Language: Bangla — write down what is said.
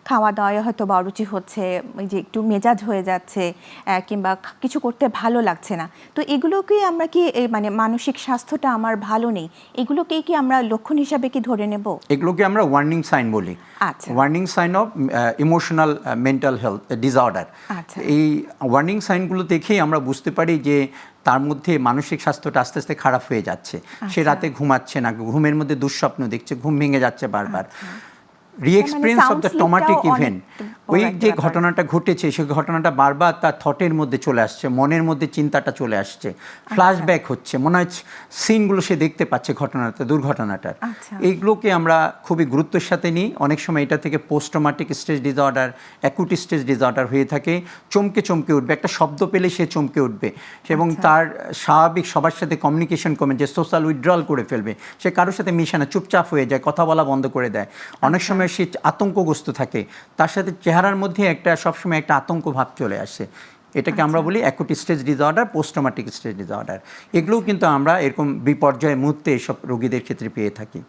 খাওয়া দাওয়ায় হয়তো বা অরুচি হচ্ছে, ওই যে একটু মেজাজ হয়ে যাচ্ছে, কিংবা কিছু করতে ভালো লাগছে না, তো এগুলোকেই আমরা কি মানে মানসিক স্বাস্থ্যটা আমার ভালো নেই, এগুলোকেই কি আমরা লক্ষণ হিসাবে কি ধরে নেব? এগুলোকে আমরা ওয়ার্নিং সাইন বলি। আচ্ছা, warning sign of emotional mental health disorder. আচ্ছা, এই ওয়ার্নিং সাইনগুলো দেখেই আমরা বুঝতে পারি যে তার মধ্যে মানসিক স্বাস্থ্যটা আস্তে আস্তে খারাপ হয়ে যাচ্ছে। সে রাতে ঘুমাচ্ছে না, ঘুমের মধ্যে দুঃস্বপ্ন দেখছে, ঘুম ভেঙে যাচ্ছে বারবার। রিএক্সপিরিয়েন্স অফ দ্য ট্রমাটিক ইভেন্ট, ওই যে ঘটনাটা ঘটেছে সেই ঘটনাটা বারবার তার থটের মধ্যে চলে আসছে, মনের মধ্যে চিন্তাটা চলে আসছে, ফ্ল্যাশব্যাক হচ্ছে, মনে হয় সিনগুলো সে দেখতে পাচ্ছে ঘটনাটা, দুর্ঘটনাটার। এইগুলোকে আমরা খুবই গুরুত্বের সাথে নিই। অনেক সময় এটা থেকে post traumatic stress disorder, acute stress disorder হয়ে থাকে। চমকে চমকে উঠবে, একটা শব্দ পেলে সে চমকে উঠবে এবং তার স্বাভাবিক সবার সাথে কমিউনিকেশন কমে, যে সোশ্যাল উইথড্রল করে ফেলবে, সে কারোর সাথে মিশে না, চুপচাপ হয়ে যায়, কথা বলা বন্ধ করে দেয়। অনেক সময় সে আতঙ্কগ্রস্ত থাকে, তার সাথে চেহারার মধ্যে একটা সবসময় একটা আতঙ্ক ভাব চলে আসে। এটাকে আমরা বলি acute stress disorder, post traumatic stress disorder. এগুলোও কিন্তু আমরা এরকম বিপর্যয় মুহূর্তে এসব রোগীদের ক্ষেত্রে পেয়ে থাকি।